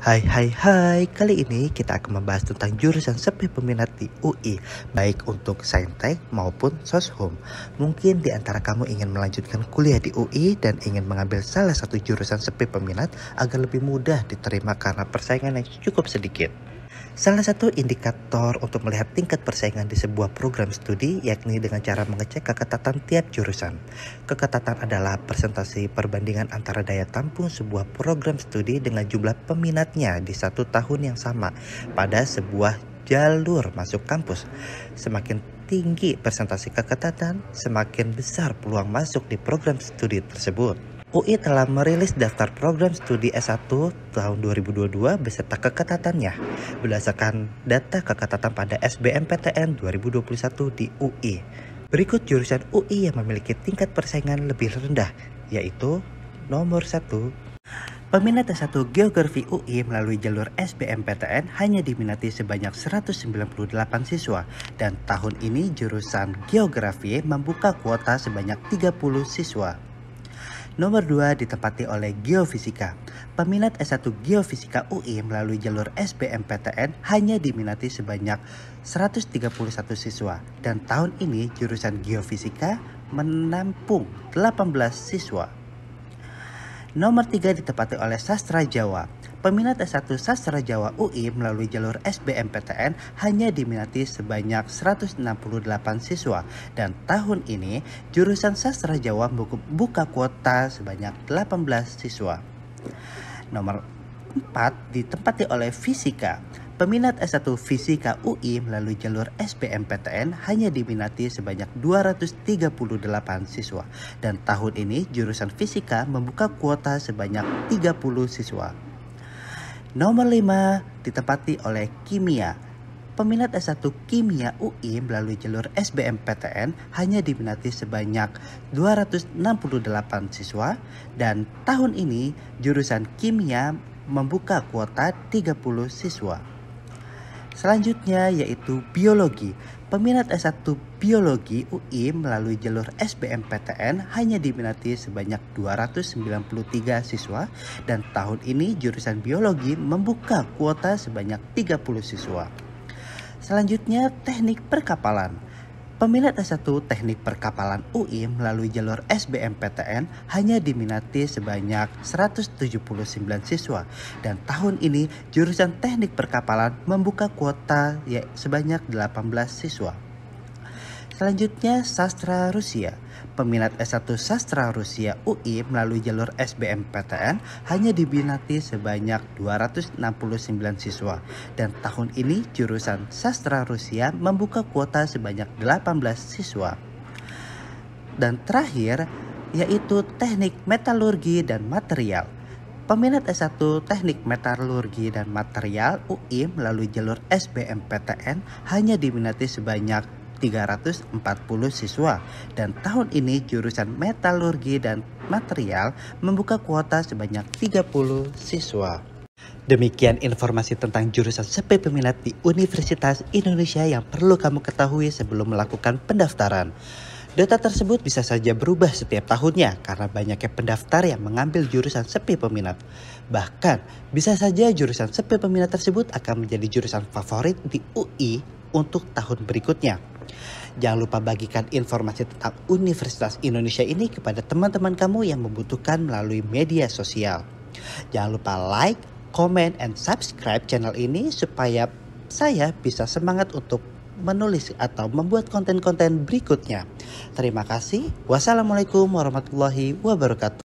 Hai hai hai, kali ini kita akan membahas tentang jurusan sepi peminat di UI, baik untuk Saintek maupun Soshum. Mungkin di antara kamu ingin melanjutkan kuliah di UI dan ingin mengambil salah satu jurusan sepi peminat agar lebih mudah diterima karena persaingan yang cukup sedikit. Salah satu indikator untuk melihat tingkat persaingan di sebuah program studi yakni dengan cara mengecek keketatan tiap jurusan. Keketatan adalah presentasi perbandingan antara daya tampung sebuah program studi dengan jumlah peminatnya di satu tahun yang sama pada sebuah jalur masuk kampus. Semakin tinggi presentasi keketatan, semakin besar peluang masuk di program studi tersebut. UI telah merilis daftar program studi S1 tahun 2022 beserta keketatannya berdasarkan data keketatan pada SBMPTN 2021 di UI. Berikut jurusan UI yang memiliki tingkat persaingan lebih rendah, yaitu nomor 1. Peminat S1 Geografi UI melalui jalur SBMPTN hanya diminati sebanyak 198 siswa dan tahun ini jurusan Geografi membuka kuota sebanyak 30 siswa. Nomor 2 ditempati oleh Geofisika. Peminat S1 Geofisika UI melalui jalur SBMPTN hanya diminati sebanyak 131 siswa dan tahun ini jurusan Geofisika menampung 18 siswa. Nomor 3 ditempati oleh Sastra Jawa. Peminat S1 Sastra Jawa UI melalui jalur SBMPTN hanya diminati sebanyak 168 siswa dan tahun ini jurusan Sastra Jawa buka kuota sebanyak 18 siswa. Nomor 4 ditempati oleh Fisika. Peminat S1 Fisika UI melalui jalur SBMPTN hanya diminati sebanyak 238 siswa dan tahun ini jurusan Fisika membuka kuota sebanyak 30 siswa. Nomor 5 ditempati oleh Kimia. Peminat S1 Kimia UI melalui jalur SBMPTN hanya diminati sebanyak 268 siswa dan tahun ini jurusan Kimia membuka kuota 30 siswa. Selanjutnya yaitu Biologi. Peminat S1 Biologi UI melalui jalur SBMPTN hanya diminati sebanyak 293 siswa dan tahun ini jurusan Biologi membuka kuota sebanyak 30 siswa. Selanjutnya Teknik Perkapalan. Peminat S1 Teknik Perkapalan UI melalui jalur SBMPTN hanya diminati sebanyak 179 siswa dan tahun ini jurusan Teknik Perkapalan membuka kuota sebanyak 18 siswa. Selanjutnya Sastra Rusia. Peminat S1 Sastra Rusia UI melalui jalur SBMPTN hanya diminati sebanyak 269 siswa dan tahun ini jurusan Sastra Rusia membuka kuota sebanyak 18 siswa. Dan terakhir yaitu Teknik Metalurgi dan Material. Peminat S1 Teknik Metalurgi dan Material UI melalui jalur SBMPTN hanya diminati sebanyak 340 siswa dan tahun ini jurusan Metalurgi dan Material membuka kuota sebanyak 30 siswa. Demikian informasi tentang jurusan sepi peminat di Universitas Indonesia yang perlu kamu ketahui sebelum melakukan pendaftaran. Data tersebut bisa saja berubah setiap tahunnya karena banyaknya pendaftar yang mengambil jurusan sepi peminat. Bahkan bisa saja jurusan sepi peminat tersebut akan menjadi jurusan favorit di UI untuk tahun berikutnya. Jangan lupa bagikan informasi tentang Universitas Indonesia ini kepada teman-teman kamu yang membutuhkan melalui media sosial. Jangan lupa like, comment, and subscribe channel ini supaya saya bisa semangat untuk menulis atau membuat konten-konten berikutnya. Terima kasih. Wassalamualaikum warahmatullahi wabarakatuh.